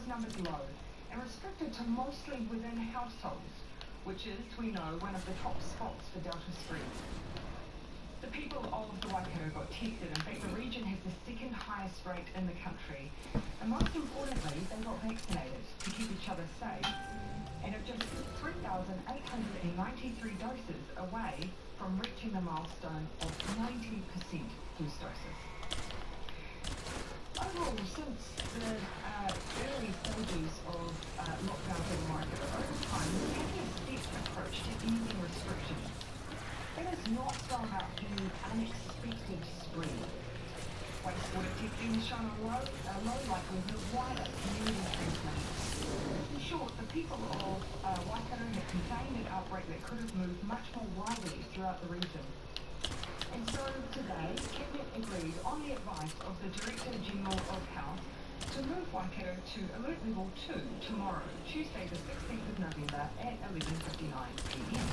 numbers low and restricted to mostly within households, which is, we know, one of the top spots for Delta spread. The people of the Waikato got tested. In fact, the region has the second highest rate in the country. And most importantly, they got vaccinated to keep each other safe. And are just 3,893 doses away from reaching the milestone of 90% boost doses. Overall, since the early stages of lockdown in Waikato, over time, we've taken a stepped approach to easing restrictions. It has not thrown up any unexpected spread. Wastewater testing has shown a low likelihood of wider community transmission. In short, the people of Waikato have contained an outbreak that could have moved much more widely throughout the region. And so today, Cabinet agreed on the advice of the Director General of Health to move Waikato to Alert Level 2 tomorrow, Tuesday the 16th of November at 11:59 p.m.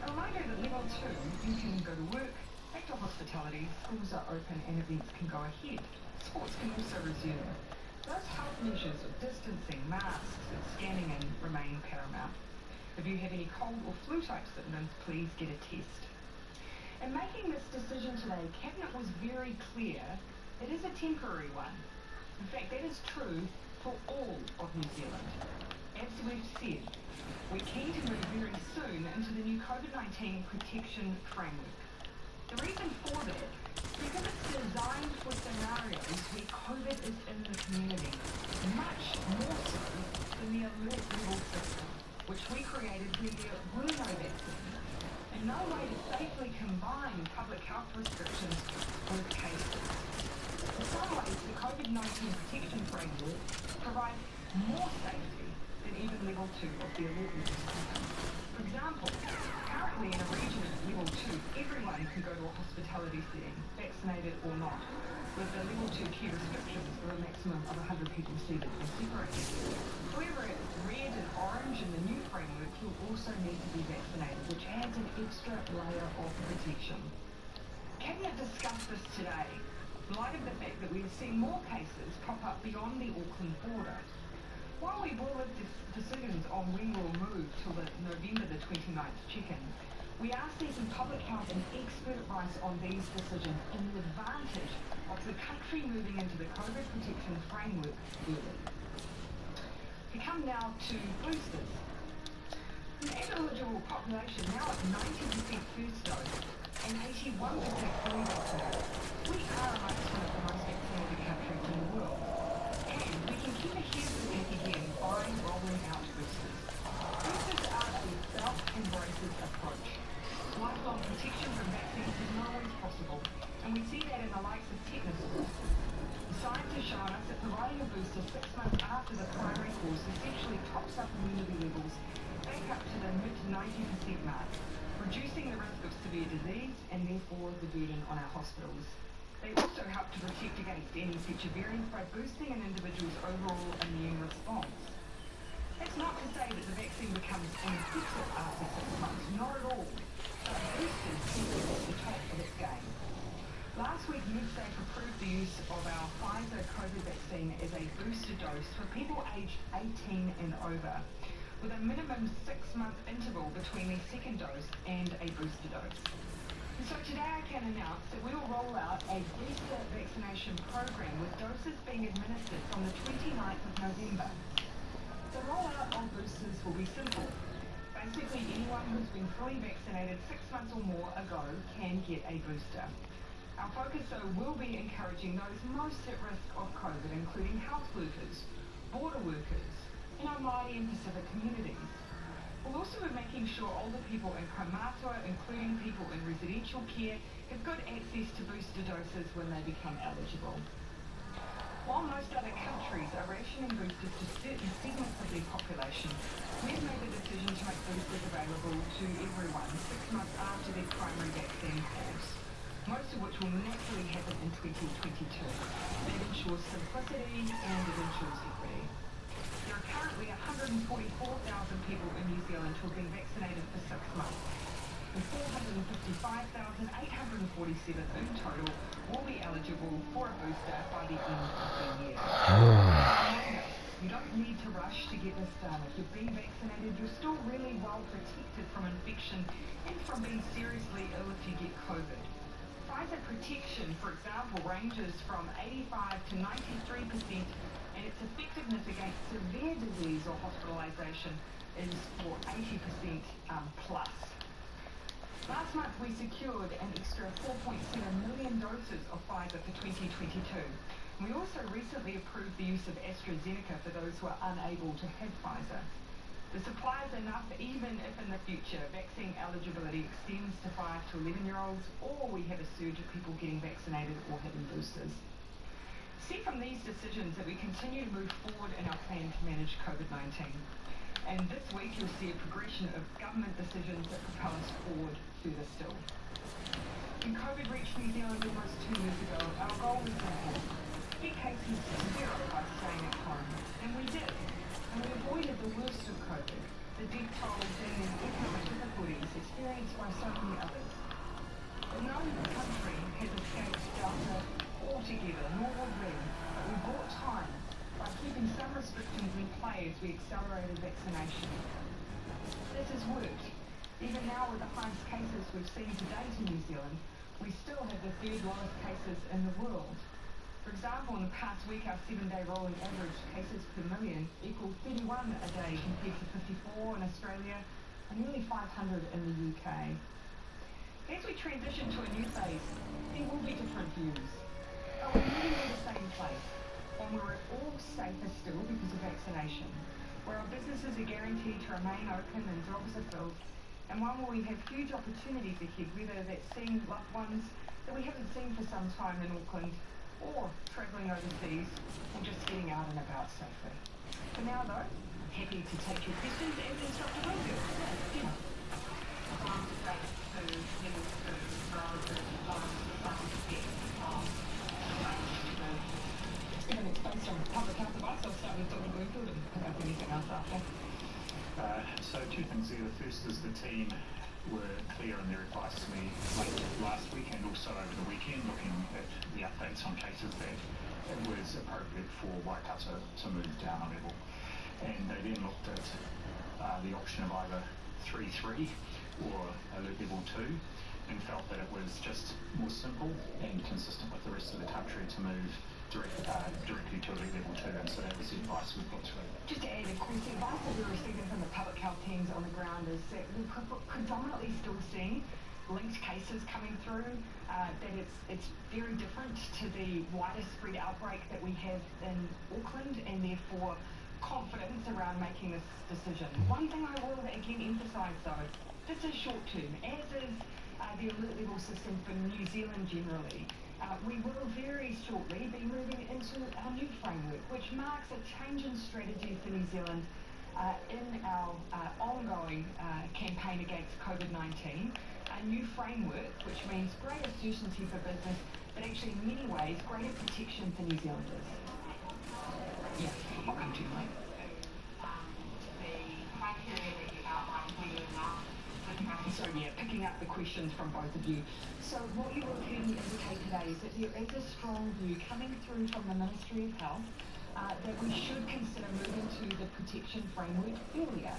A reminder that Level 2, you can go to work, back to hospitality, schools are open and events can go ahead. Sports can also resume. Those health measures of distancing, masks and scanning in remain paramount. If you have any cold or flu-type symptoms, please get a test. In making this decision today, Cabinet was very clear it is a temporary one. In fact, that is true for all of New Zealand. As we've said, we're keen to move very soon into the new COVID-19 protection framework. The reason for that is because it's designed for scenarios where COVID is in the community, much more so than the alert level system, which we created when there were no vaccines, and no way to safely combine public health restrictions with cases. In some ways, the COVID-19 protection framework provides more safety than even level 2 of the alert level system. For example, currently in a region at level 2, everyone can go to a hospitality setting, vaccinated or not, with the level 2 key restrictions for a maximum of 100 people seated or separated. However, at red and orange in the new framework, you'll also need to be vaccinated, which adds an extra layer of protection. Cabinet discussed this today, in light of the fact that we are seeing more cases pop up beyond the Auckland border. While we will have decisions on when we'll move till the November the 29th check-in, we are seeking public health and expert advice on these decisions in the advantage of the country moving into the COVID protection framework early. We come now to boosters. An eligible population now at 90% first dose and 81% fully vaccinated, we are amongst one of the most vaccinated countries in the world. And we can keep ahead of the pack again by rolling out boosters. Boosters are a belt and braces approach. Lifelong protection from vaccines is not always possible, and we see that in the likes of tetanus boosters. The science has shown us that providing a booster 6 months after the primary course essentially tops up immunity levels back up to the mid-90% mark, reducing the risk of severe disease and therefore the burden on our hospitals. They also help to protect against any future variants by boosting an individual's overall immune response. That's not to say that the vaccine becomes ineffective after 6 months, not at all. But boosters keep it at the top of its game. Last week, MedSafe approved the use of our Pfizer COVID vaccine as a booster dose for people aged 18 and over, with a minimum 6-month interval between their second dose and a booster dose. And so today I can announce that we will roll out a booster vaccination program with doses being administered from the 29th of November. The rollout of boosters will be simple. Basically, anyone who's been fully vaccinated 6 months or more ago can get a booster. Our focus, though, will be encouraging those most at risk of COVID, including health workers, border workers, and our Māori and Pacific communities. We'll also be making sure older people in kaumātua, including people in residential care, have good access to booster doses when they become eligible. While most other countries are rationing boosters to certain segments of their population, we've made the decision to make boosters available to everyone 6 months after their primary vaccine course, most of which will naturally happen in 2022. That ensures simplicity and it ensures equity. There are currently 144,000 people in New Zealand who have been vaccinated for 6 months, and 455,847 in total will be eligible for a booster by the end of the year. You don't need to rush to get this done. If you've been vaccinated, you're still really well protected from infection and from being seriously ill if you get COVID. Pfizer protection, for example, ranges from 85 to 93%, and its effectiveness against severe disease or hospitalisation is for 80% plus. Last month we secured an extra 4.7 million doses of Pfizer for 2022. We also recently approved the use of AstraZeneca for those who are unable to have Pfizer. The supply is enough even if in the future vaccine eligibility extends to 5 to 11-year-olds, or we have a surge of people getting vaccinated or having boosters. See from these decisions that we continue to move forward in our plan to manage COVID-19. And this week you'll see a progression of government decisions that propel us forward further still. When COVID reached New Zealand almost 2 years ago, our goal was simple: get cases to zero by staying at home. And we did. And we avoided the worst of COVID, the death toll and economic difficulties experienced by so many others. But no country has escaped Delta altogether, nor will we. But we bought time by keeping some restrictions in play as we accelerated vaccination. This has worked. Even now, with the highest cases we've seen to date in New Zealand, we still have the third lowest cases in the world. For example, in the past week, our 7-day rolling average cases per million equaled 31 a day compared to 54 in Australia and nearly 500 in the UK. As we transition to a new phase, there will be different views. But we're moving to the same place, one where we're all safer still because of vaccination, where our businesses are guaranteed to remain open and jobs are filled, and one where we have huge opportunities ahead, whether that's seeing loved ones that we haven't seen for some time in Auckland, or travelling overseas, or just getting out and about safely. For now though, I'm happy to take your questions and instructor will do. Yeah. Given it's based on public health advice, I'll start with Dr. Bloomfield and pick up anything else after. So two things there. The first is the team were clear in their advice to me late last week and also over the weekend, looking at the updates on cases, that it was appropriate for Waikato to move down a level. And they then looked at the option of either 3-3 or alert level 2 and felt that it was just more simple and consistent with the rest of the country to move directly to alert level 2, and so that was the advice we put through. Just to add, of course, the advice that we're receiving from the public health teams on the ground is that we're predominantly still seeing linked cases coming through, that it's very different to the wider spread outbreak that we have in Auckland, and therefore confidence around making this decision. One thing I will again emphasise though, this is short term, as is the alert level system for New Zealand generally. We will very shortly be moving into our new framework, which marks a change in strategy for New Zealand in our ongoing campaign against COVID-19. A new framework, which means greater certainty for business, but actually in many ways greater protection for New Zealanders. Yeah, I'll come to you later. The criteria that you outlined, whether or not. So yeah, picking up the questions from both of you. So what you will hear me indicate today is that there is a strong view coming through from the Ministry of Health that we should consider moving to the protection framework earlier,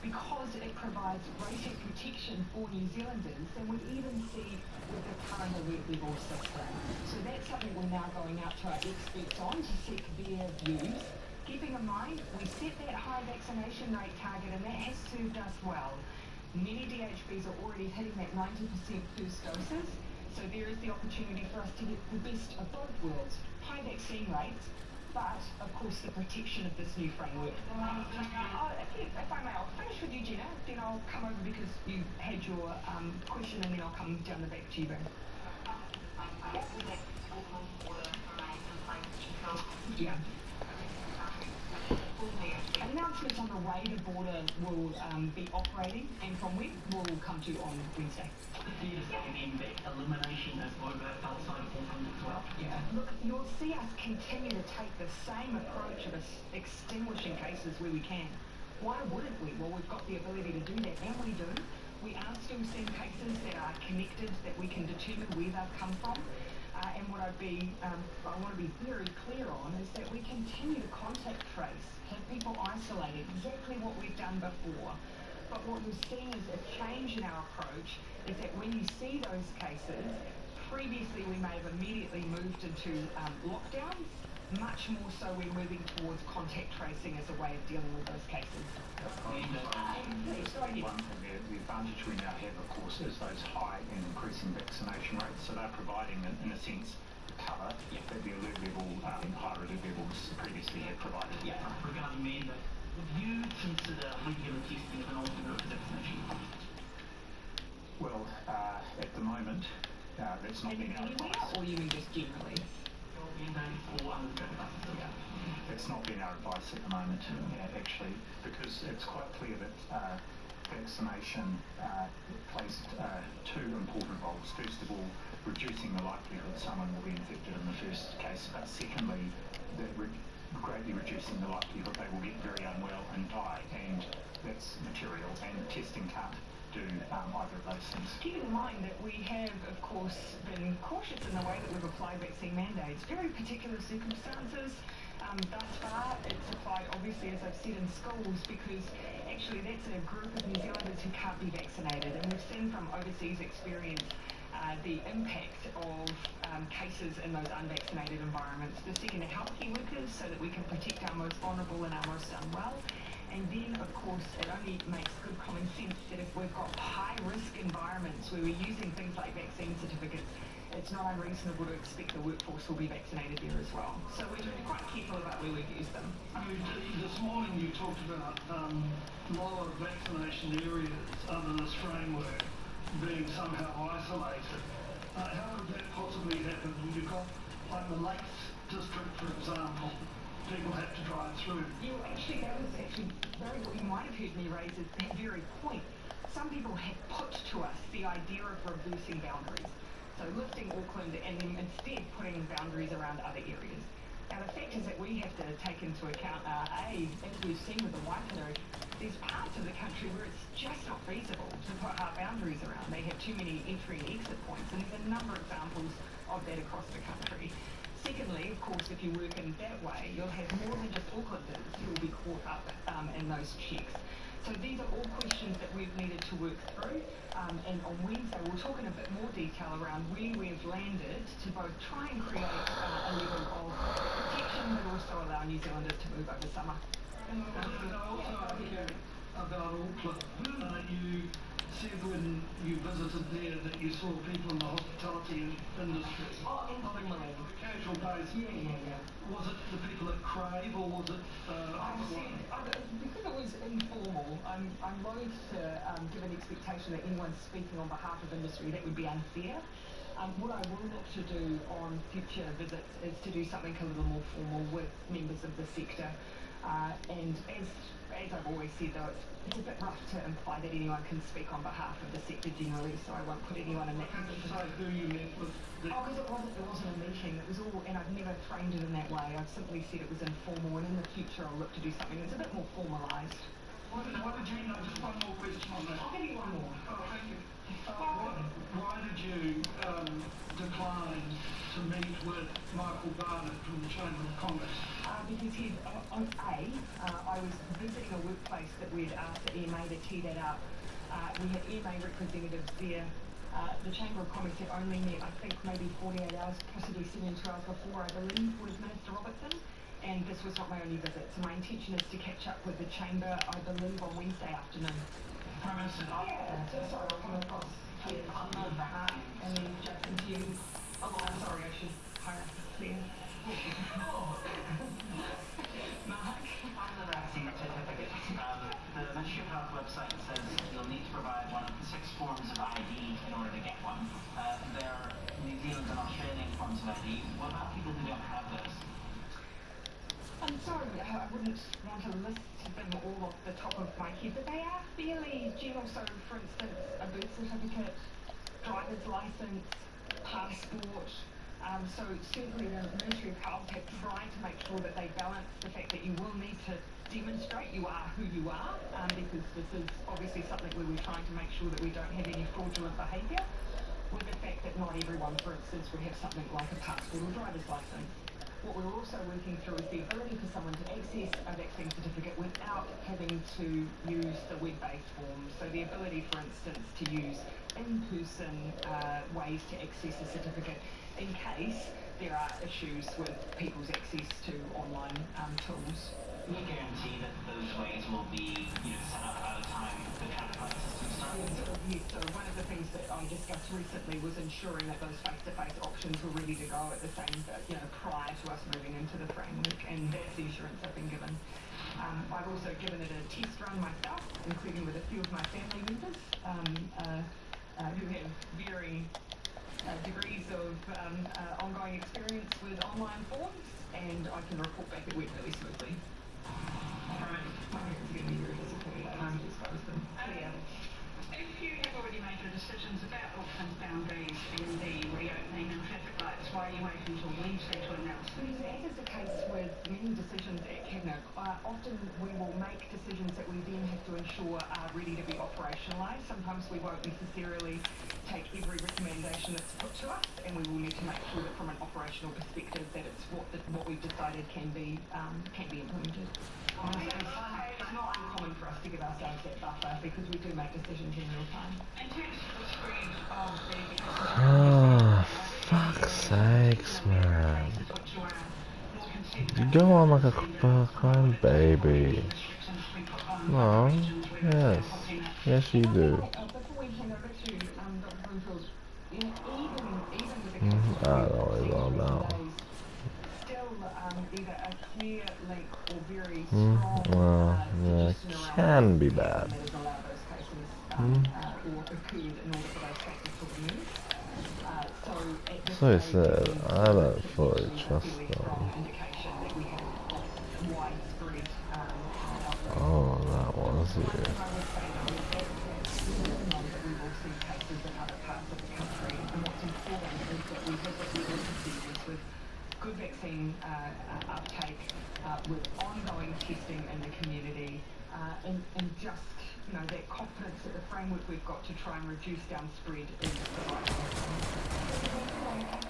because it provides greater protection for New Zealanders than we even see with the current alert level system. So that's something we're now going out to our experts on to seek their views. Keeping in mind, we set that high vaccination rate target and that has served us well. Many DHBs are already hitting that 90% first doses, so there is the opportunity for us to get the best of both worlds. High vaccine rates, but of course the protection of this new framework. If I may, I'll finish with you, Jenna, then I'll come over because you had your question, and then I'll come down the back to you, Ben. Yeah. Announcements on the way the border will be operating and from when we'll come to on Wednesday. Elimination as over outside of Auckland as well. Yeah. Look, you'll see us continue to take the same approach of extinguishing cases where we can. Why wouldn't we? Well, we've got the ability to do that, and we do. We are still seeing cases that are connected, that we can determine where they've come from. And what I want to be very clear on is that we continue to contact trace, have people isolated, exactly what we've done before. But what you're seeing is a change in our approach is that when you see those cases, previously we may have immediately moved into lockdowns. Much more so we're moving towards contact tracing as a way of dealing with those cases. One thing, the advantage we now have, of course, is those high and increasing vaccination rates. So they're providing, in a sense, cover that the alert level, higher alert levels previously had provided. Regarding mandate, would you consider regular testing as an alternate to vaccination? Well, at the moment, that's not been our advice. Or you mean just generally? It's not been our advice at the moment, actually, because it's quite clear that vaccination plays two important roles. First of all, reducing the likelihood someone will be infected in the first case, but secondly, greatly reducing the likelihood they will get very unwell and die, and that's material, and testing can't do either of those things. Keep in mind that we have, of course, been cautious in the way that we've applied vaccine mandates. Very particular circumstances. Thus far, it's applied, obviously, as I've said, in schools, because actually that's a group of New Zealanders who can't be vaccinated. And we've seen from overseas experience the impact of cases in those unvaccinated environments. The second, are healthcare workers, so that we can protect our most vulnerable and our most unwell. And then, of course, it only makes good common sense that if we've got high-risk environments where we're using things like vaccine certificates, it's not unreasonable to expect the workforce will be vaccinated there as well. So we're quite careful about where we've used them. This morning you talked about lower vaccination areas under this framework being somehow isolated. How could that possibly happen? You've got, like the Lakes District, for example, people have to drive through. That was actually very what you might have heard me raise at that very point. Some people have put to us the idea of reversing boundaries. So lifting Auckland and then instead putting boundaries around other areas. Now the fact is that we have to take into account, as we've seen with the Waikato, there's parts of the country where it's just not feasible to put hard boundaries around. They have too many entry and exit points, and there's a number of examples of that across the country. Secondly, of course, if you work in that way, you'll have more than just Aucklanders who will be caught up in those checks. So these are all questions that we've needed to work through, and on Wednesday we'll talk in a bit more detail around where we've landed to both try and create a level of protection, but also allow New Zealanders to move over summer. About Auckland, you said when you visited there that you saw people in the hospitality industry. Informally. Casual days. Yeah. Was it the people at Crave or was it because it was informal, I'm loath to give an expectation that anyone's speaking on behalf of industry. That would be unfair. What I will look to do on future visits is to do something a little more formal with members of the sector. And as I've always said, though, it's a bit rough to imply that anyone can speak on behalf of the sector generally, so I won't put anyone in that position. So who you met with? Because it wasn't a meeting. It was all, and I've never framed it in that way. I've simply said it was informal, and in the future I'll look to do something that's a bit more formalised. Why did you, just one more question on that. I'll give you one more. Oh, thank you. Why did you decline to meet with Michael Barnett from the Chamber of Commerce? Because I was visiting a workplace that we'd asked the EMA to tee that up. We had EMA representatives there. The Chamber of Commerce had only met, I think, maybe 48 hours, possibly 72 hours before, I believe, with Minister Robertson. And this was not my only visit. So my intention is to catch up with the Chamber, I believe, on Wednesday afternoon. Prime Minister. So sorry, I'll come across here and then jump into you. Oh, I'm sorry, I should hire Claire. Mark? On the vaccine certificate, the Ministry of Health website says you'll need to provide one of the 6 forms of ID in order to get one. There are New Zealand and Australian forms of ID. What about people who don't have those? I'm sorry, I wouldn't want to list them all off the top of my head, but they are fairly general. So, for instance, a birth certificate, driver's license, passport. So certainly the Ministry of Health have tried to make sure that they balance the fact that you will need to demonstrate you are who you are, because this is obviously something where we're trying to make sure that we don't have any fraudulent behaviour. with the fact that not everyone, for instance, would have something like a passport or driver's license. What we're also working through is the ability for someone to access a vaccine certificate without having to use the web-based form. So the ability, for instance, to use in-person ways to access a certificate in case there are issues with people's access to online tools. Can you guarantee that those ways will be set up by the time the counterpart system starts? Yes, so one of the things that I discussed recently was ensuring that those face-to-face options were ready to go at the same, prior to us moving into the framework, and that's the assurance I've been given. I've also given it a test run myself, including with a few of my family members who have varying degrees of ongoing experience with online forms, and I can report back it went really smoothly. My parents are going to be very disappointed I haven't disclosed them. If you have already made your decisions about Auckland's boundaries and the reopening and traffic lights, why are you waiting until Wednesday to announce them? As is the case with many decisions at Cabinet, often we will make decisions that we then have to ensure are ready to be operationalised. Sometimes we won't necessarily take every recommendation that's put to us, and we will need to make sure that from an operational perspective that it's what we've decided can be implemented. It's not uncommon for us to give ourselves that buffer because we do make decisions in real time. In terms of the spread of the Oh, fuck's sakes, man. You go on like a fucking baby. No, yes. Yes, you do. Before we hand over to Dr. Bloomfield, even with the I don't know what it's all about. still either a clear link or very strong Well, yeah, can be bad. that has allowed those cases or occurred in order for those cases to be moved. So at this So I stage, said, I don't fully a trust fairly them. strong indication that we have widespread outbreak. Oh, that was I it. would say though is that we know that we will see cases in other parts of the country, and what's important is that we visit the agencies with good vaccine uptake, with ongoing testing in the community, and just that confidence that the framework we've got to try and reduce down spread is the right thing.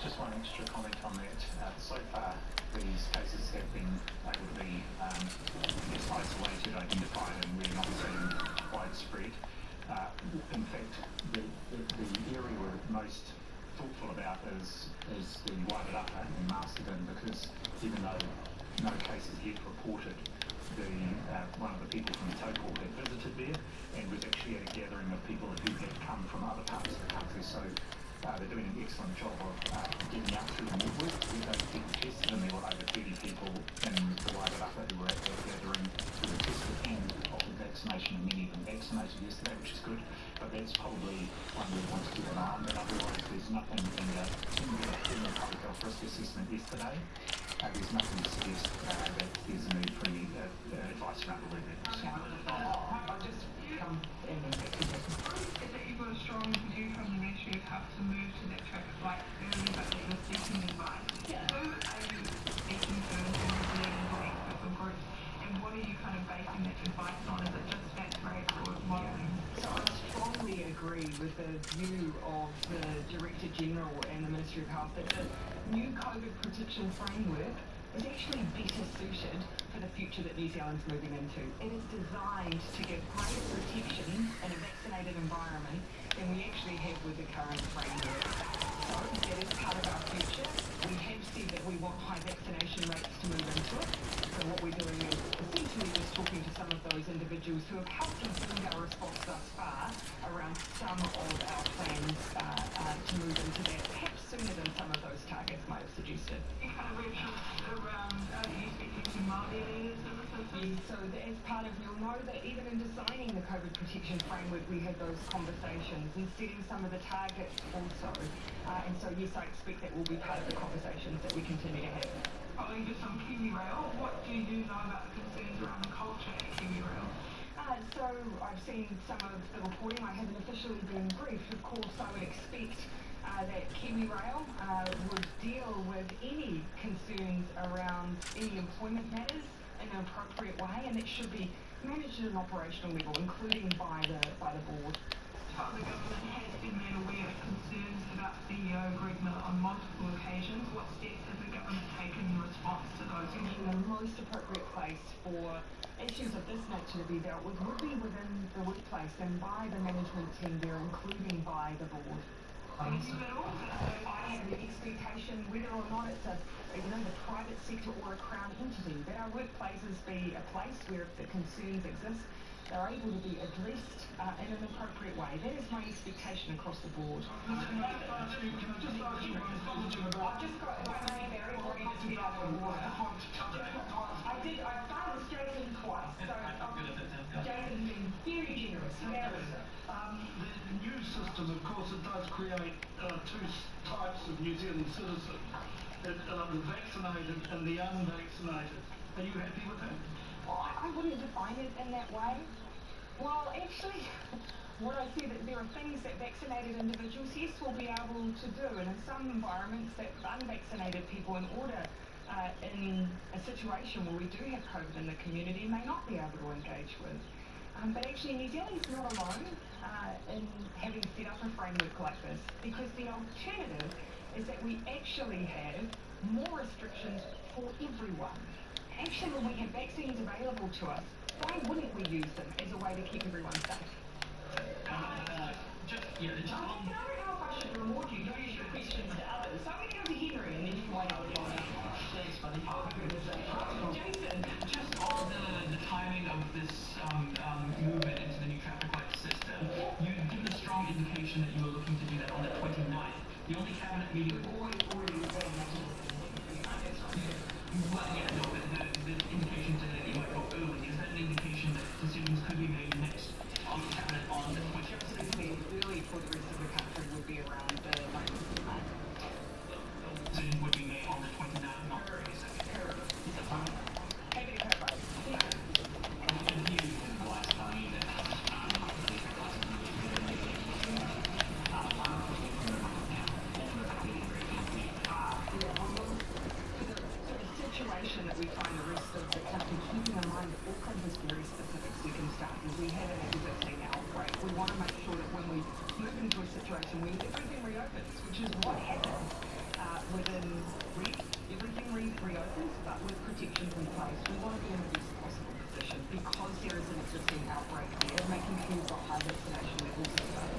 Just one extra comment on that. So far, these cases have been able to be isolated, identified, and we're not seeing widespread. In fact, the area we're most thoughtful about is the Wairarapa and Masterton, because even though no cases yet reported, one of the people from the Taupo had visited there and was actually at a gathering of people who had come from other parts of the country. So they're doing an excellent job of getting out through the network. We don't get tested, and there were over 30 people in the Wairarapa who were at that gathering who were tested and offered vaccination, and many of them vaccinated yesterday, which is good. But that's probably one we want to keep an eye on. But otherwise, there's nothing in the public health risk assessment yesterday. There's nothing to suggest that there's a need for any advice around the limit. I'll just come in and back to that. Is that you've got a strong view from the Ministry of Health to move to that traffic light early, but that you're seeking advice? Yeah. Who are you speaking to in terms of leading the experts or groups, and what are you kind of basing that advice on? Is it just fact rate or modelling? So I strongly agree with the view of the Director General and the Ministry of Health that the new COVID protection framework is actually better suited for the future that New Zealand's moving into. It is designed to give greater protection in a vaccinated environment than we actually have with the current framework. So that is part of our future. We have said that we want high vaccination rates to move into it. So what we're doing is essentially just talking to some of those individuals who have helped inform our response thus far around some of our plans to move into that, perhaps sooner than some of those targets might have suggested. You kind of referenced around, you speaking to Māori leaders in the system? So as part of, you'll know that even in designing the COVID protection framework, we had those conversations and setting some of the targets also. And so yes, I expect that will be part of the conversations that we continue to have. Following just on KiwiRail, what do you know about the concerns around the culture at KiwiRail? So I've seen some of the reporting. I haven't officially been briefed. Of course, I would expect that KiwiRail would deal with any concerns around any employment matters in an appropriate way, and it should be managed at an operational level, including by the board. The government has been made aware of concerns about be dealt with would be within the workplace and by the management team there, including by the board. And you would also, I have an expectation, whether or not it's the private sector or a crown entity, that our workplaces be a place where if the concerns exist, they're able to be addressed in an appropriate way. That is my expectation across the board. Can I just ask you one question about... I've just got, if I may, Barry, already to get out of order. I started with Jason twice, so Jason's been very generous. The new system, of course, it does create two types of New Zealand citizens, the vaccinated and the unvaccinated. Are you happy with that? Well, I wouldn't define it in that way. Well, actually, what I see that there are things that vaccinated individuals, yes, will be able to do, and in some environments that unvaccinated people, in order in a situation where we do have COVID in the community, may not be able to engage with. But actually, New Zealand's not alone in having set up a framework like this, because the alternative is that we actually have more restrictions for everyone. Actually, when we have vaccines available to us, why wouldn't we use them as a way to keep everyone safe? I don't know if I should reward you. You use your questions to others. So I'm going to go to Henry and then you can wait on the Thanks, buddy. Jason. Just on the timing of this movement into the new traffic light system, you've given a strong indication that you were looking to do that on the 29th. The only cabinet meeting... Well, yeah, no, but the indication that you might go early, is that an indication that decisions could be made next on the cabinet on the 20th? Early for the rest of the country would be around the 19th of May. Decision would be made on the 29th, not the 22nd. Happy to clarify. Situation that we find the rest of the country, keeping in mind that Auckland has very specific circumstances. We have an existing outbreak. We want to make sure that when we move into a situation where everything reopens, which is what happened everything reopens, but with protections in place, we want to be in the best possible position because there is an existing outbreak there, making sure we've got high vaccination levels as well.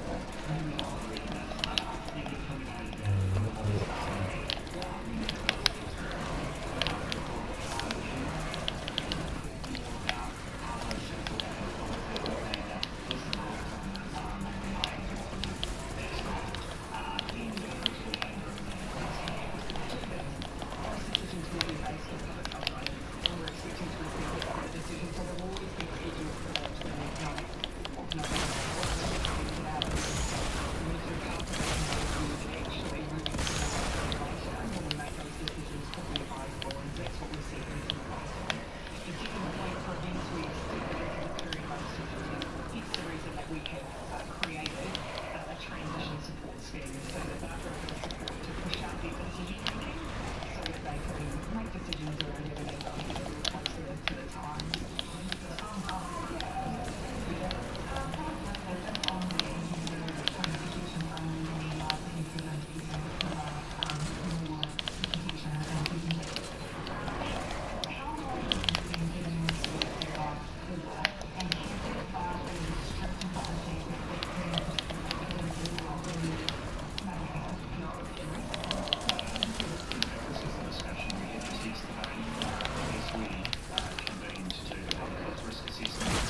Yesterday, as we convened to do the public health risk assessment,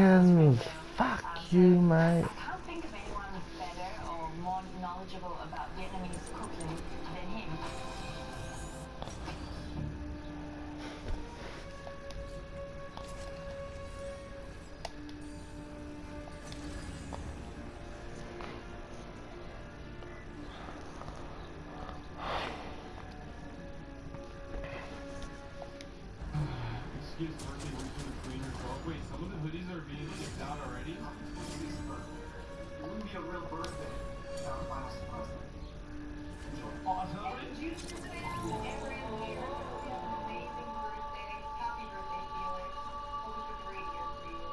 seconds. Fuck you, mate. I can't think of anyone better or more knowledgeable about Vietnamese cooking than him. Excuse birthday week for the queen herself. Wait, some of the hoodies are being kicked out already? It wouldn't be a real birthday without a final surprise. Awesome. Every year, it's an amazing birthday. Happy birthday, Felix. Hope it's a great year for you.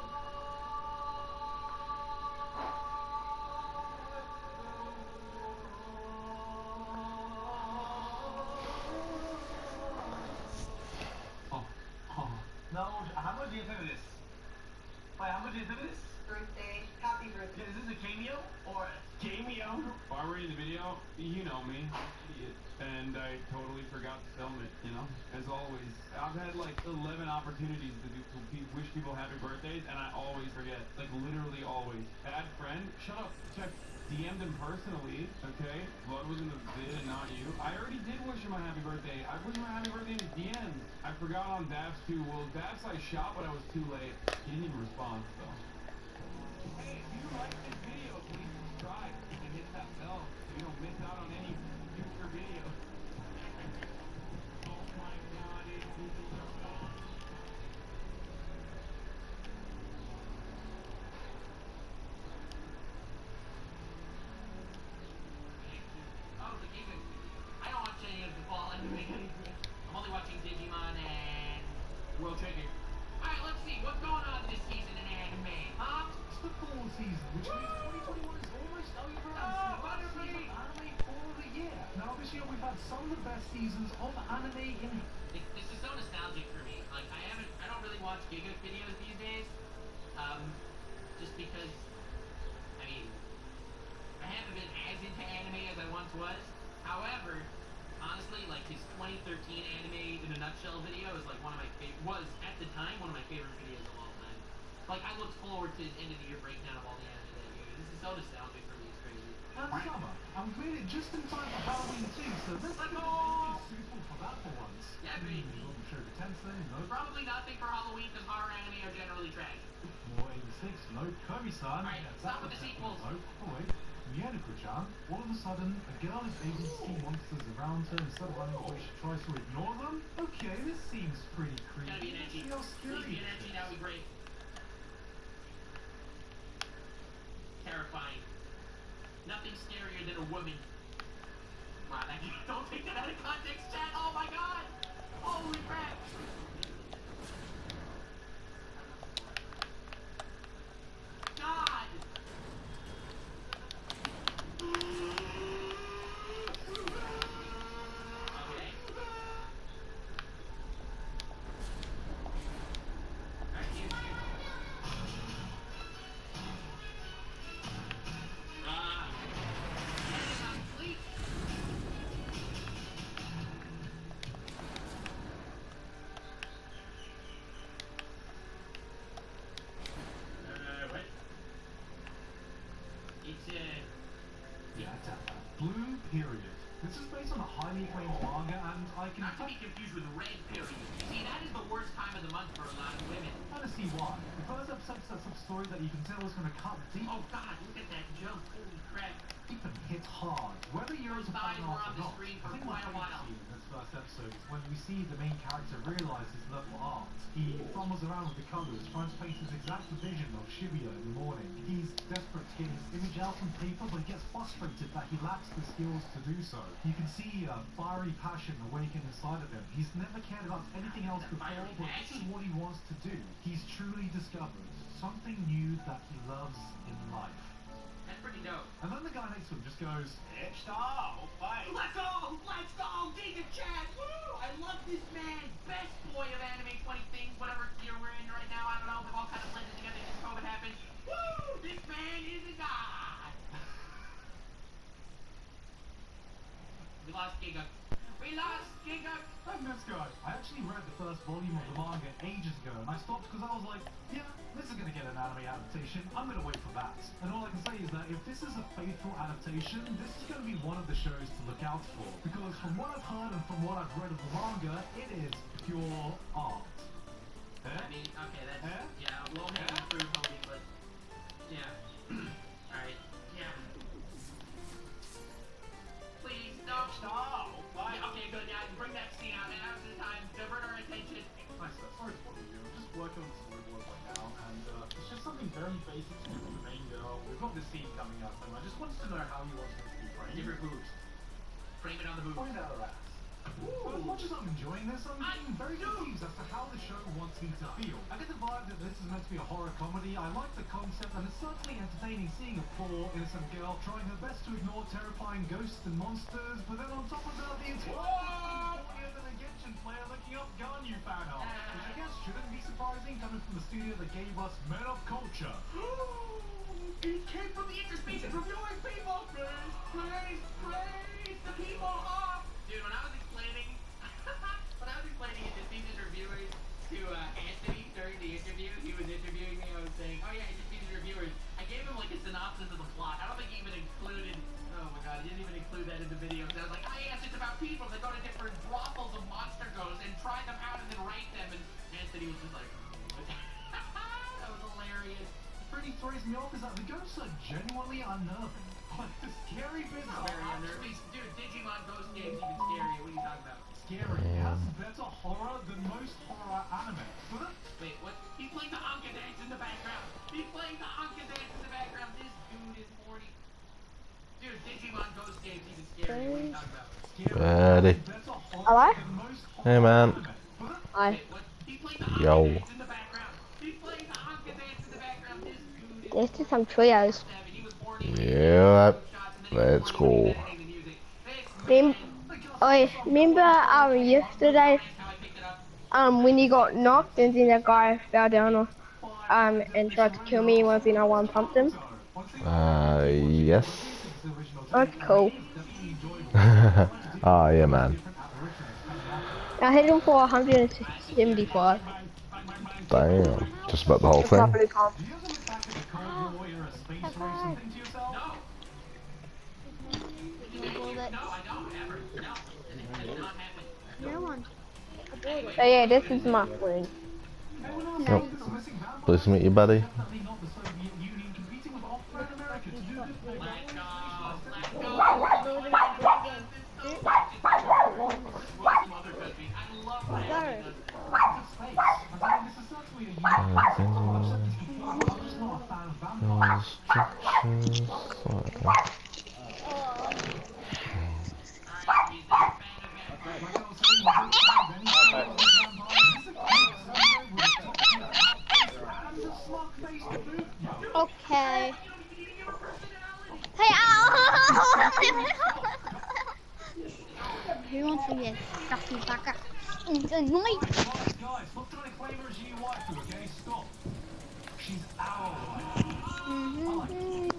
Oh, oh. No, how much do you think of this? Wait, how much do you think of this? Birthday. Happy birthday. Is this a cameo or a cameo? While we're in the video, you know me, idiot, and I totally forgot to film it. You know, as always, I've had like 11 opportunities to wish people happy birthdays, and I always forget. Like literally always. Bad friend. Shut up. Check. DM'd him personally. Okay, Blood was in the vid and not you. I already did wish him a happy birthday. I wished him a happy birthday in his DMs. I forgot on Dabs too. Well, Dabs I shot, but I was too late. He didn't even respond. So. Hey, if you like this video, please subscribe and hit that bell so you don't miss out on any future videos. Oh my god, it's Oh, the gaming. I don't watch any of the fall anime. I'm only watching Digimon and Well, check it. Alright, let's see, what's going on this season in anime, huh? It's the fall season, which means 2021 is almost over. Oh, And it's the Butterfree! last season of anime for the year. Now, this year we've had some of the best seasons of anime in. This is so nostalgic for me. Like, I don't really watch Giga videos these days. Just because, I mean, I haven't been as into anime as I once was. However, honestly, like his 2013 anime in a nutshell video is like one of my was at the time one of my favorite videos of all time. Like I looked forward to his end of the year breakdown of all the anime that year. This is so nostalgic for me, it's crazy. And summer, and we made it just in time for Halloween too, so let's Let's get go! suitable for that for once. Yeah, baby. Sugar Tensei, no. Probably nothing for Halloween because horror anime are generally trash. More 86, no. Kobe-san. Alright, stop with the sequels. No. Oh wait. Miyako-chan, all of a sudden, a girl is able to see monsters around her instead of running away, she tries to ignore them? Okay, this seems pretty It's gotta be creepy. an Let's edgy. see how Please scary be an it edgy, is. that would be great. Terrifying. Nothing scarier than a woman. Wow, that don't take that out of context, chat. Oh my god! Holy crap! God! Okay. Alright, here. Sleep. What? It's Yeah, it's a Blue Period. This is based on a highly acclaimed manga, and I can not to be confused with Red Period. You see, that is the worst time of the month for a lot of women. kind of see why. The first episode sets up a story that you can tell is going to cut deep Oh god, look at that jump. Holy crap. and hit hard. Whether you're into Thighs fine were art on or the not, screen I for think quite a my while. favorite scene in this first episode is when we see the main character realize his level of art. He fumbles around with the colors, trying to paint his exact vision of Shibuya in the morning. He's desperate to get his image out on paper, but he gets frustrated that he lacks the skills to do so. You can see a fiery passion awaken inside of him. He's never cared about anything else before, but this is what he wants to do. He's truly discovered something new that he loves in life. That's pretty dope. And then the guy next to him just goes, It's all fight. Let's go! Let's go! Giga Chat! Woo! I love this man! Best boy of anime 20 things, whatever year we're in right now. I don't know. They've all kind of blended together since COVID happened. Woo! This man is a god! We lost Giga. We lost Giga! and this guy. I actually read the first volume of the manga ages ago, and I stopped because I was like, yeah, this is going to get an anime adaptation. I'm going to wait for that. And all I can say is that if this is a faithful adaptation, this is going to be one of the shows to look out for. Because from what I've heard and from what I've read of the manga, it is pure art. I mean, okay, that's yeah, we'll make it through homie, but yeah. Alright, yeah. Please, no. Stop! Yeah, okay, good, yeah, bring that scene out, and now's the time, divert our attention. Nice, sorry to bother you. I'm just working on the storyboard right now, and it's just something very basic to do with the main girl. We've got this scene coming up, and I just wanted to know how you want this to be framed. Different boobs. Frame it on the boobs. Point out her ass. But as much as I'm enjoying this, I'm getting very confused as to how the show wants me to feel. I get the vibe that this is meant to be a horror comedy. I like the concept, and it's certainly entertaining seeing a poor, innocent girl trying her best to ignore terrifying ghosts and monsters, but then on top of that, the entire audience and a Genshin player looking up Ganyu fan art, which I guess shouldn't be surprising coming from the studio that gave us Men of Culture. It came from the interspecies reviewing people! Praise the people! Oh! Dude, when I was explaining it to Species reviewers to Anthony during the interview, he was interviewing me, I was saying, oh yeah, Species reviewers, I gave him like a synopsis of the plot. I don't think he even included, oh my god, he didn't even include that in the video. So I was like, oh yes, it's about people that go to different brothels of monster ghosts and try them out and then write them, and Anthony was just like, that was hilarious. Really throws me off is that the ghosts are genuinely unnerving. Like, the scary bits Not are very unnerving. Dude, Digimon Ghost Game's even scarier. What are you talking about? scary. It has better horror than most horror anime. Wait, what? He's playing the Anka dance in the background. He's playing the Anka dance in the background. This dude is horny. Dude, Digimon Ghost Game's even scarier. What are you talking about? Buddy. Hello? Hey, man. Hi. Wait, what? He's playing the Anka Yo. dance in the background. He's playing the Anka dance in the background. This dude is There's just some trios. Yeah, let's go. Remember yesterday when you got knocked and then that guy fell down and tried to kill me once no one pumped him? Yes. That's cool. Oh, yeah, man. I hit him for 175. Damn. Just about the whole It's not thing. blue comp. So yeah, this is my friend. Yep. Pleased to meet you, buddy. Okay. Hey, ow! Who wants to get stuffy back up? It's annoying. Guys, look to the claimers you wife to, okay? Stop. She's our wife.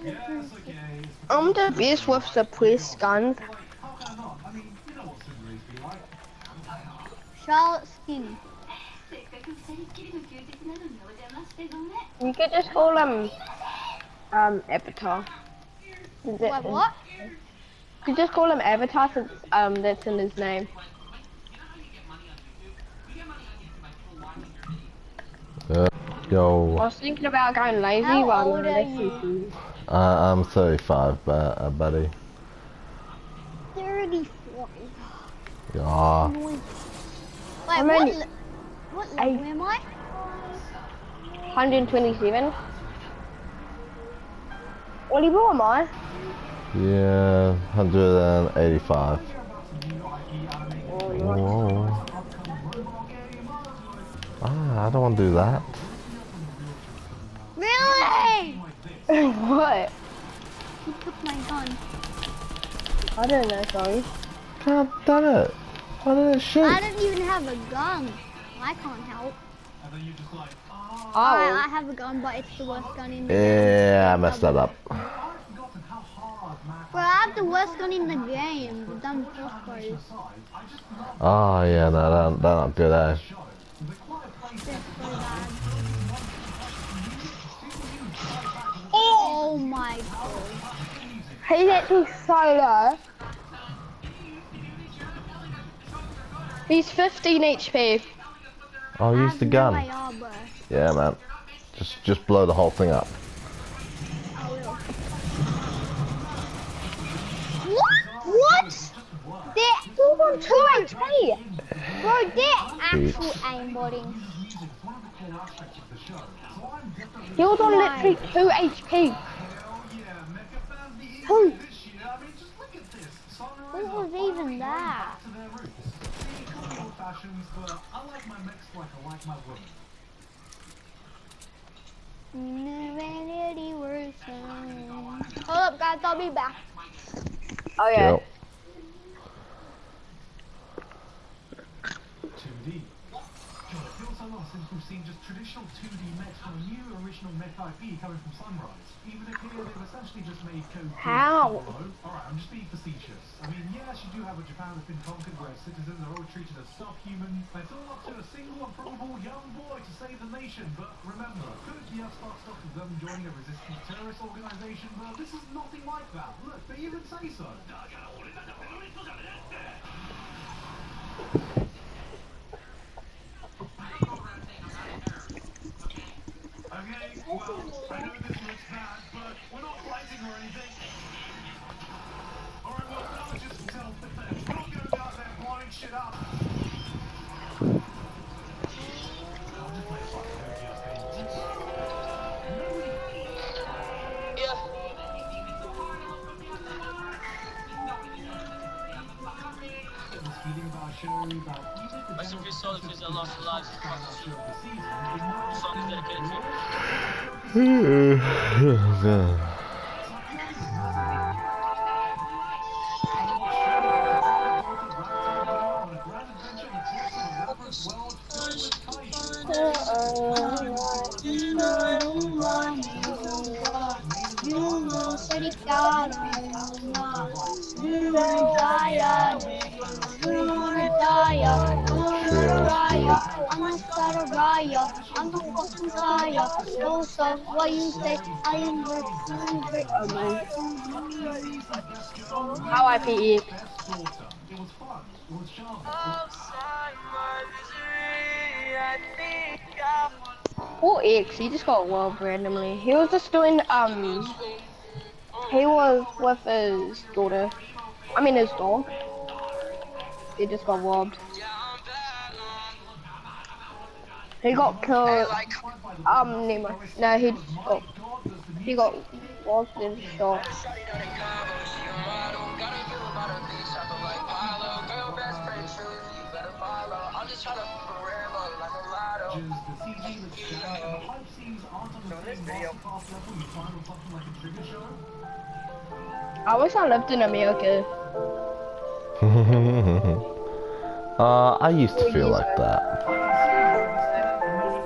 Yes, okay. I'm the best with suppressed guns. How can I not? I mean, you know what Sundays be like. Charlotte Skinny. You could just call him Avatar. Wait, what? You could just call him Avatar since that's in his name. Yo. I was thinking about going lazy How rather old than are listen to you? you. I'm 35, buddy. 34. Yeah. Wait, I'm only what level am I? 127. What level am I? Yeah, 185. Whoa. Ah, I don't want to do that. Really? What? He took my gun. I don't know, sorry. God damn it. Why did it shoot? I don't even have a gun. I can't help. Oh. I have a gun, but it's the worst gun in the game. Yeah, I messed that up. Bro, I have the worst gun in the game. The dumb crossbows. Oh, yeah, no, they're not good, eh? They're so bad. He's actually so low. He's 15 HP. Oh, use the gun. Yeah, man. Just blow the whole thing up. What? That was on 2 HP. Bro, that actual aimbotting. He was on literally 2 HP. Who? What was even that? Hold up, guys, I'll be back. Oh yeah. Yep. 2D. God, it feels so long since we've seen just traditional 2D mechs from a new original mech IP coming from Sunrise. Even if here they've essentially just made code. How? Alright, I'm just being facetious. I mean, yes, you do have a Japan that's been conquered where citizens are all treated as subhumans. It's all up to a single and probable young boy to save the nation. But remember, could yes, start of them joining a resistance terrorist organization, but this is nothing like that. Look, they even say so. Okay, well, I know this looks bad, but we're not fighting or anything. Alright, well, that was just self-defense. We're not going out there blowing shit up. I'll just play a fucking OBS game. Rest in peace, soldiers that lost their lives in the song is dedicated to you. What you say? I am How I PE. Oh, X, he just got robbed randomly. He was just doing, he was with his daughter. I mean his dog. He just got robbed. He got killed, Nemo. No, he got robbed and shot. I wish I lived in America. I used to feel like that.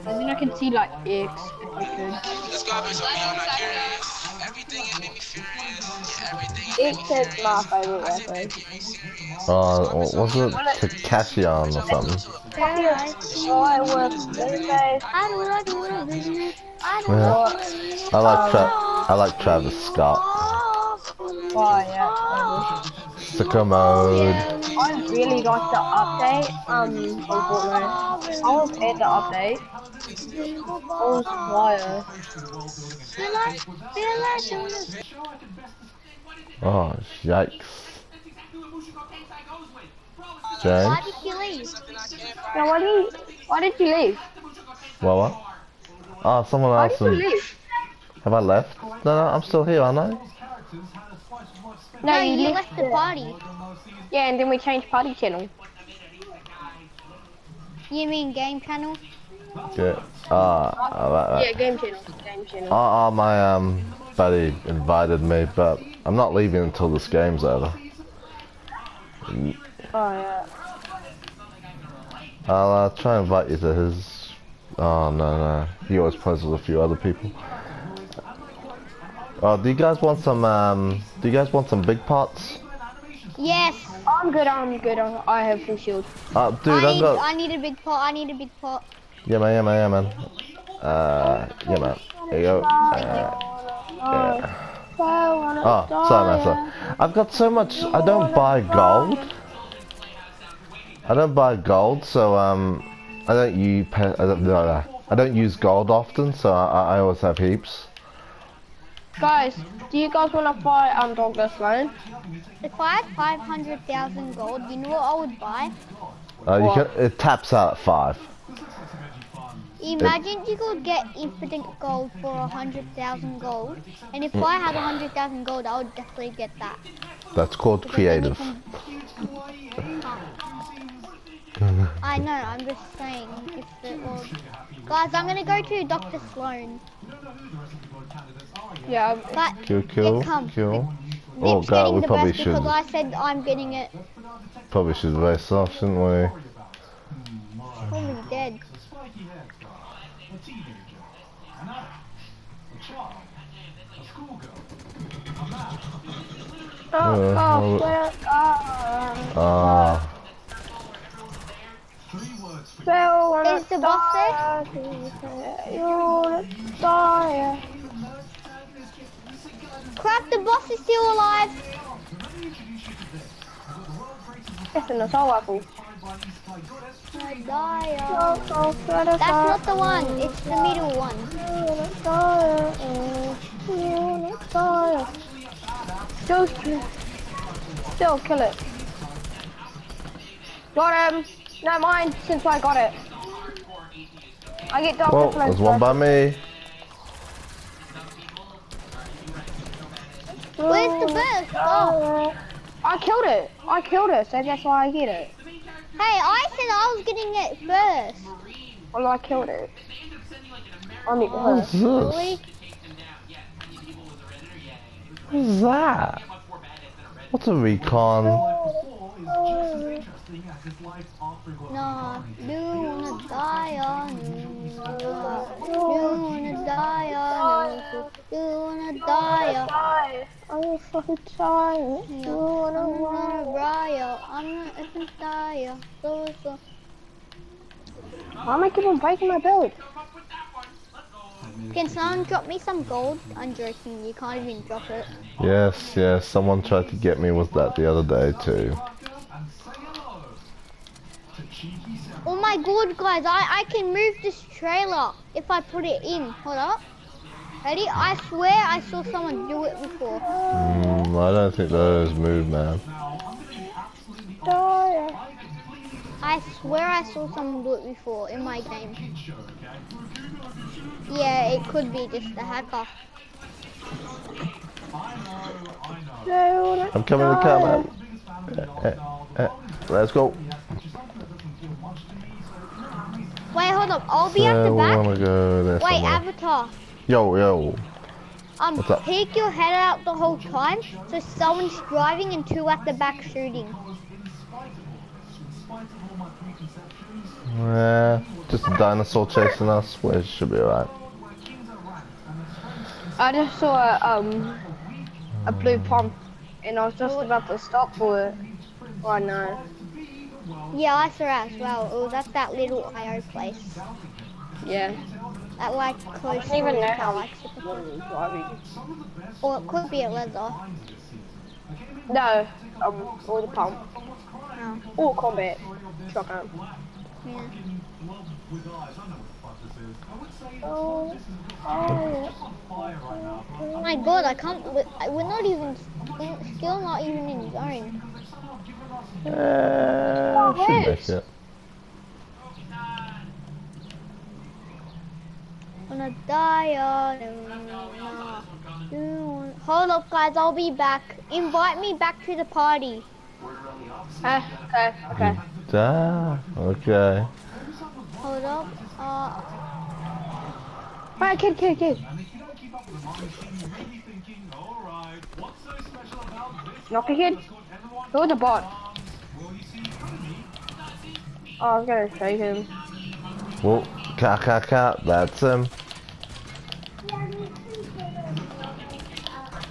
And then I can see like X if I could. X is my favorite rapper. Was it Takashian or something? I like Travis Scott. Oh yeah, Sicko Mode. I really like the update, from Fortnite. I was at the update. I was quiet. Oh, yikes. James? Why did you leave? Yeah, why did you leave? What? Oh, someone Why else. did you leave? Have I left? No, I'm still here, aren't I? No, you left the party. Yeah, and then we changed party channel. You mean game channel? Yeah. Yeah, game channel. My buddy invited me, but I'm not leaving until this game's over. Oh yeah. I'll try and invite you to his. Oh no, he always plays with a few other people. Oh, do you guys want some big pots? Yes. I'm good. I have full shield. Dude, I need a big pot. Yeah, man. Yeah, man. Here you go. Yeah. Oh, sorry, Massa. I've got so much. I don't buy gold. I don't buy gold, so I don't use. I don't use gold often, so I always have heaps. Guys, do you guys want to fight Douglas Lane? If I had 500,000 gold, you know what I would buy? You can. It taps out at 5. Imagine you could get infinite gold for 100,000 gold, and if I had 100,000 gold, I would definitely get that. That's called creative. I know, I'm just saying, if it was... Guys, I'm gonna go to Dr. Sloan. Yeah. But Cool. Oh Nick's god, getting we the probably best should. because I said I'm getting it. Probably should race off, shouldn't we? Probably dead. Is the boss there? Crap, the boss is still alive. It's an assault rifle. That's not the one, it's the middle one. Still kill it. Got him. No, mine, since I got it. I get Dr. Well, Sloan there's one by me. Where's the burst? Oh. I killed it, so that's why I get it. Hey, I said I was getting it first. Well, I killed it. I need What's her. this? What's that? What's a recon? No, you wanna die on you. You wanna die on you. You wanna die on I'm fucking tired. you. I'm not a riot. I'm not even tired. So. Why am I keep on breaking my build? Can someone drop me some gold? I'm joking, you can't even drop it. Yes, someone tried to get me with that the other day too. Oh my god, guys, I can move this trailer if I put it in. Hold up. Ready? I swear I saw someone do it before. I don't think those move, man. I swear I saw someone do it before in my game. Yeah, it could be just a hacker. I'm coming to the car, man. Let's go. Wait, hold up. I'll be at the back. Wait, somewhere. Avatar. Yo. What's up? Take your head out the whole time, so someone's driving and 2 at the back shooting. Just a dinosaur chasing us. Well, it should be alright. I just saw a blue pump, and I was just about to stop for it. Oh no. Yeah, I saw it as well. It was at that little IO place. Yeah. That like close I don't even know how like I'm driving. or it could be a leather. No, or the pump. No. Or combat. Shotgun. Yeah. Oh my god, I can't. We're not even. Still not even in zone. Should make it. Gonna die on. Hold up, guys. I'll be back. Invite me back to the party. Okay. Okay. Hold up. Alright, kid. Knock a kid. Who's the bot? Oh, I was gonna show him. Well, cat. That's him.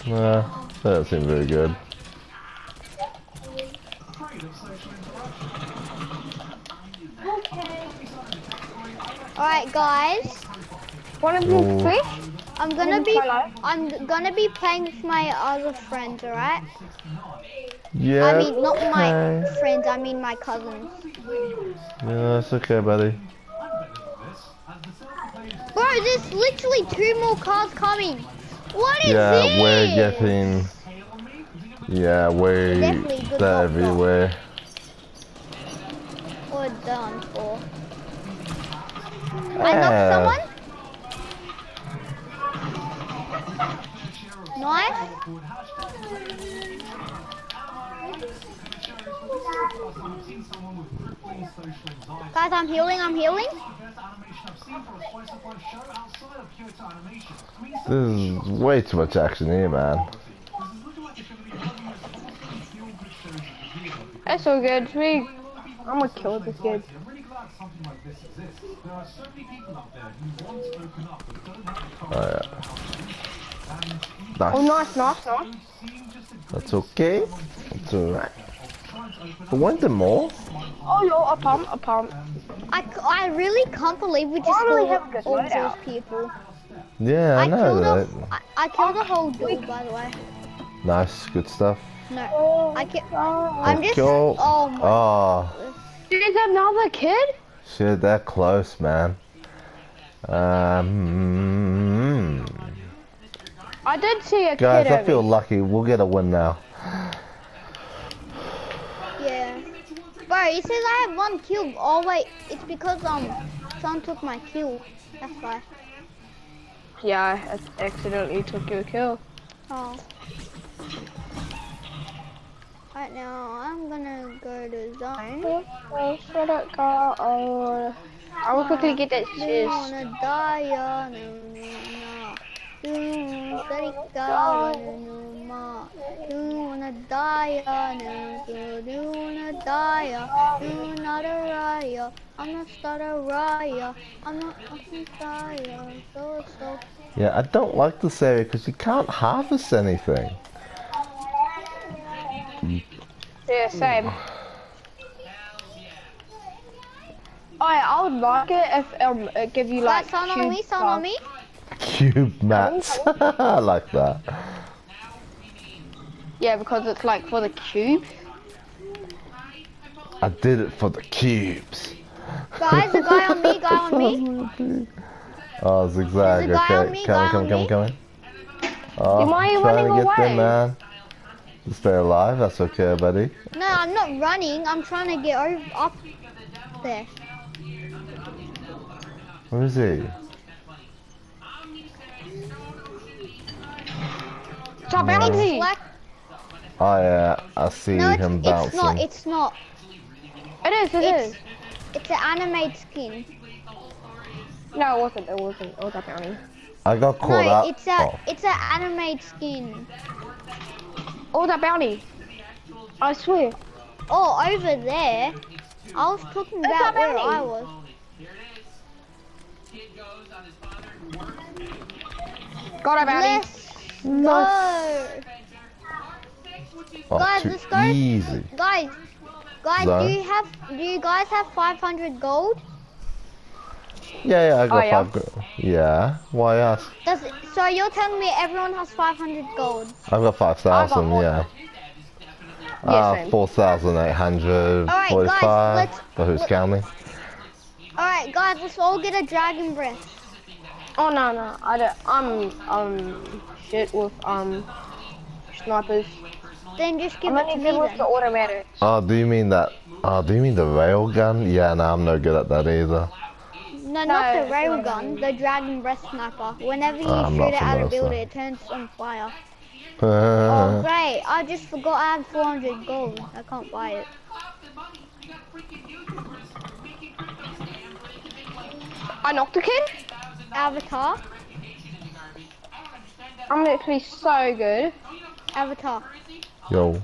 That doesn't seem very good. Alright, guys. One of you fish? I'm gonna be playing with my other friends, alright? Yeah. I mean, not my Okay. friends, I mean my cousins. Yeah, it's okay, buddy. Bro, there's literally 2 more cars coming. What is Yeah, this? we're getting. Yeah, Definitely good they're luck, everywhere. Or done for. I knocked someone. Nice. Guys, I'm healing. This is way too much action here, man. That's so good. I'm gonna kill this kid. Oh yeah. Nice. Oh, nice. That's okay. That's alright. I wanted more. Oh, yo, a pump. I really can't believe we just really killed have a good all loadout. those people. Yeah, I know that. I killed the whole duel, by the way. Nice, good stuff. No, I'm just. Go. Oh my. Oh, There's another kid? shit, they're close, man. I did see a Guys, kid I feel over lucky. We'll get a win now. Yeah. Bro, it says I have 1 kill. Oh wait, it's because someone took my kill. That's why. Yeah, I accidentally took your kill. Oh. Right now, I'm gonna go to zone. Oh, shut up, girl. Oh, I will quickly get that Do you cheese. wanna die on Do you wanna die on Do you wanna die on Do not a riot. I'm not start a riot. I'm not fucking tired. So. Yeah, I don't like this area because you can't harvest anything. Yeah, same. I would like it if it give you like Sound on me, sound on me. Cube mats. I like that. Yeah, because it's like for the cube. I did it for the cubes. Guys, a guy on me. Oh, zigzag. There's a guy on Okay, me, coming. Oh, Am I trying running to get away? them, man. Stay alive. That's okay, buddy. No, I'm not running. I'm trying to get up there. Where is he? Stop bouncing! Oh yeah, I see him bouncing. It's not. It is. It's an anime skin. No, it wasn't. It was a bounty. I got caught up. It's an anime skin. Oh, that bounty. I swear. Oh, over there. I was talking about where I was. Got a bounty. No. Oh, Guys, too let's go. easy. Guys, Zone. do you guys have 500 gold? Yeah, I got Oh, yeah. 5 gold. Yeah, why ask? So you're telling me everyone has 500 gold? I've got 5,000, yeah. Yeah, same. 4,845. Alright, guys, But who's counting? Alright, guys, let's all get a dragon breath. Oh no, I don't. I'm shit with snipers. Then just give I'm it to only me good with then. the automatics. Oh, do you mean that? Oh, do you mean the rail gun? Yeah, no, I'm no good at that either. No, not the railgun, the dragon breath sniper. Whenever you I'm shoot not it at a familiar, building, so. it turns on fire. Oh, great. I just forgot I had 400 gold. I can't buy it. I knocked a kid. Avatar. I'm literally so good. Avatar. Yo.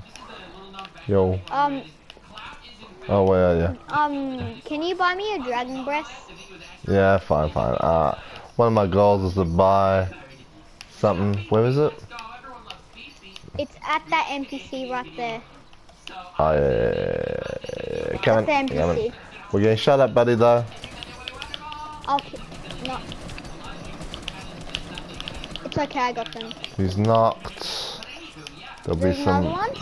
Oh, where are you? Can you buy me a dragon breath? Yeah, fine. One of my goals is to buy something. Where is it? It's at that NPC right there. Oh, yeah. Come That's on. the NPC. We're getting shut up, buddy, though. Okay. No. okay, I got them. He's knocked. There'll be There's some. another one.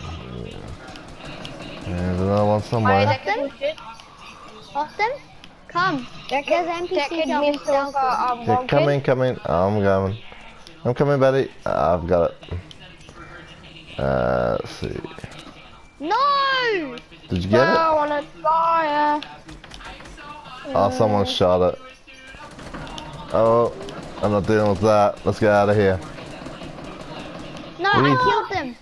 There's another one somewhere. Got them? Got them? Come. There's NPC job in South. Yeah, come in. I'm coming, Betty. I've got it. Let's see. No! Did you get it? I wanna fire. Oh, someone shot it. Oh, I'm not dealing with that. Let's get out of here. No, I killed them.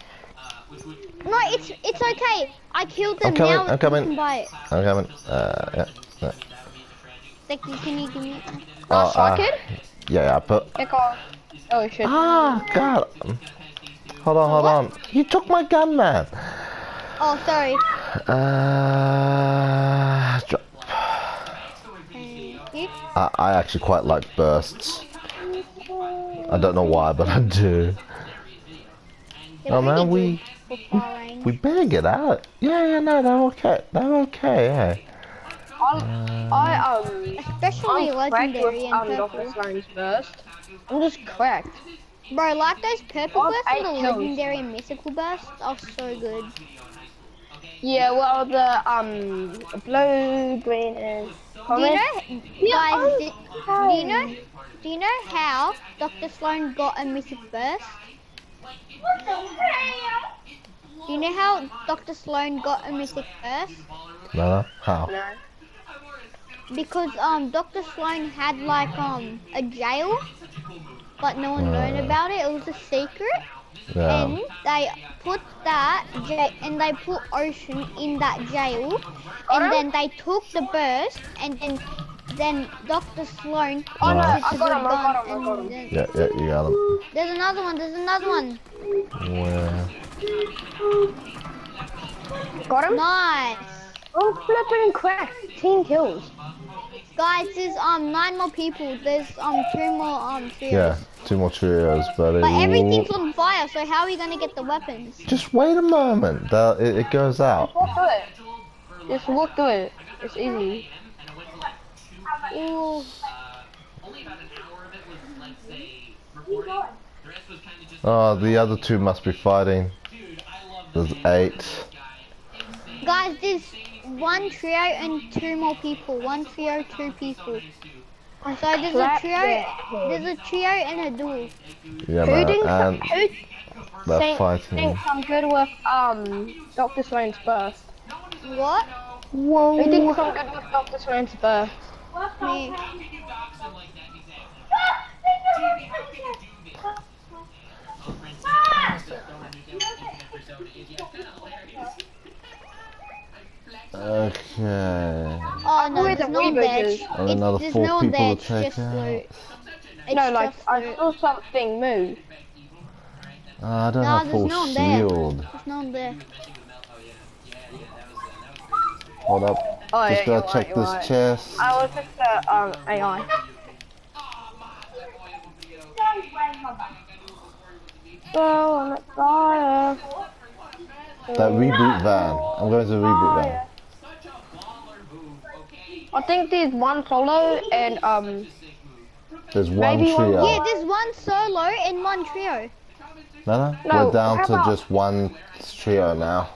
No, it's okay. I killed them. I'm coming. You can buy it. I'm coming. Yeah. Thank you. Can you give me? Yeah, I put. Oh shit. Ah, God. Hold on. You took my gun, man. Oh, sorry. Drop. Thank you. I actually quite like bursts. I don't know why, but I do. Oh man, we better get out. Yeah, no, they're okay, yeah. Especially legendary and Dr. purple. Sloan's burst. I'm just cracked. Bro, like those purple I've bursts and the 8 kills. legendary and mythical bursts are so good. Yeah, well the blue, green, and Do you know how Dr. Sloan got a mythic burst? Do you know how Dr. Sloan got a mythic burst? No, how? No. Because Dr. Sloan had like a jail, but no one known about it. It was a secret, and they put they put Ocean in that jail, and then they took the burst, and then Dr. Sloan Oh no, I took got the him. gun. Yeah, you got him. There's another one. Where? Got him? Nice. Oh, flipping cracked. 10 kills. Guys, there's 9 more people. There's 2 more trios. Yeah, 2 more trios, buddy. But everything's on fire, so how are we gonna get the weapons? Just wait a moment. It goes out. Just walk through it. It's easy. Ooh. Oh, the other 2 must be fighting. There's 8. Guys, there's 1 trio and 2 more people. 1 trio, 2 people. So there's a trio and a duel. Yeah, man, and they're fighting. Thinks I'm good with Dr. Sloan's burst. What? Whoa. Who thinks I'm good with Dr. Sloan's burst? Me. Okay. Oh no, there's no one there. And another There's 4 no one people there. to It's take just out. loot. No, like I saw something move. I don't No, have there's full no one there. shield. There's no one there. Hold up. Oh, Just yeah, gotta check you're this right. chest. I was just AI. Go on the fire. That reboot van. I'm going to the reboot van. I think there's 1 solo and There's 1 maybe one- trio. Yeah, there's 1 solo and 1 trio. No, No, we're down how to about- just 1 trio now.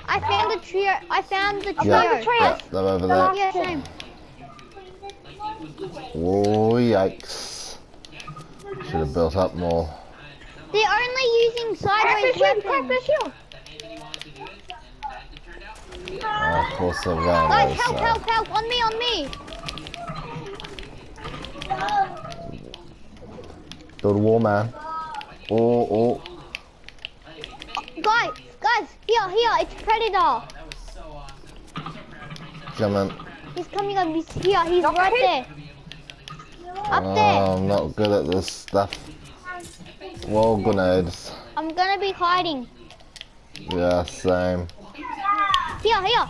I found the trio. Yeah, yeah, they're over there. Yeah, same. Oh, yikes. Should have built up more. They're only using sideways weapons. Of course they're going Guys, there, help! On me! Build a wall, man. Oh. Guys, here, it's Predator. Come on. He's coming up, he's here, he's right there. Up there. I'm not good at this stuff. Wall grenades. I'm gonna be hiding. Yeah, same. Here.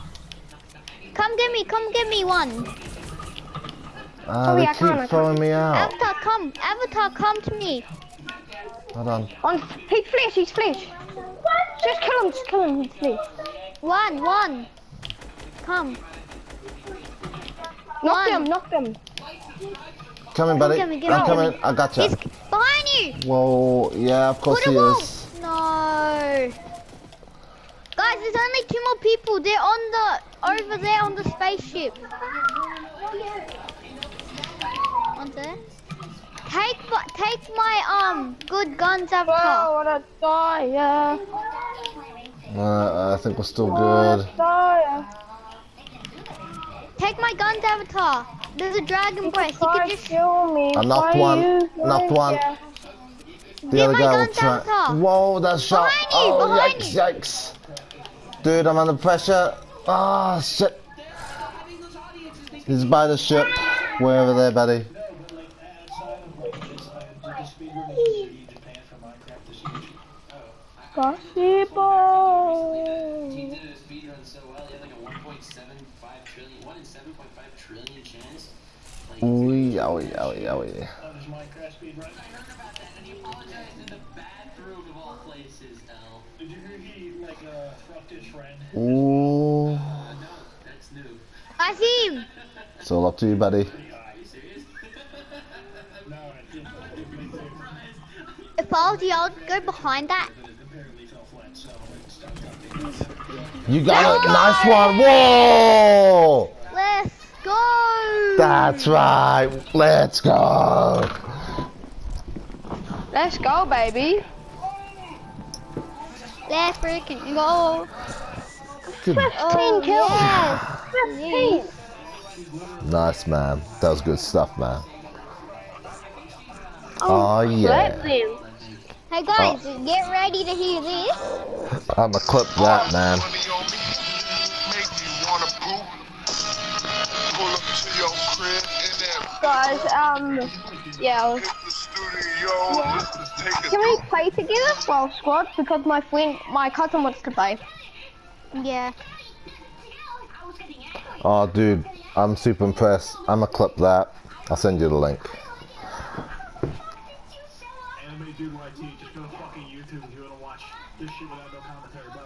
Come get me 1. They keep throwing me out. Avatar, come to me. Hold on. He's flesh. Just kill him, he's flesh. 1. Come. Knock them. Coming, buddy. Get me, get I'm me, coming. get me. I gotcha. He's behind you! Whoa, yeah, of course Put he him up! is. No. Guys, there's only 2 more people. They're on the, over there on the spaceship. One there. Take my, good guns avatar. Whoa, what a die, I think we're still good. Take my guns avatar. There's a dragon breast. You can just kill me. I knocked one. Knocked one. The get other my guy will guns try. avatar. Whoa, that shot. Behind you, Oh, behind yikes, you. yikes. Dude, I'm under pressure. Ah, shit. He's by the ship. Way over there, buddy. Possible. He did a speed run so well. He had like a 1.75 trillion, 1 in 7.5 trillion chance. Like, Ooh, owie, owie, owie. I heard about that, and he apologized in the bathroom of all places, L. Did you hear he fucked his friend? Ooh. No, that's new. I see him. It's all up to you, buddy. Are you serious? No, I didn't. If I was you, I would go behind that. You got it. Nice one. Whoa. Let's go. That's right. Let's go. Let's go, baby. Let's freaking go. Good. 15 kills. Yes. 15. Nice, man. That was good stuff, man. Oh, yeah. Hey guys, get ready to hear this. I'ma clip that, man. Guys, yeah. Can we play together? Well, squad, because my cousin wants to play. Yeah. Oh, dude, I'm super impressed. I'ma clip that. I'll send you the link. Anime Dude YT, just go to fucking YouTube if you want to watch this shit without no commentary, bro.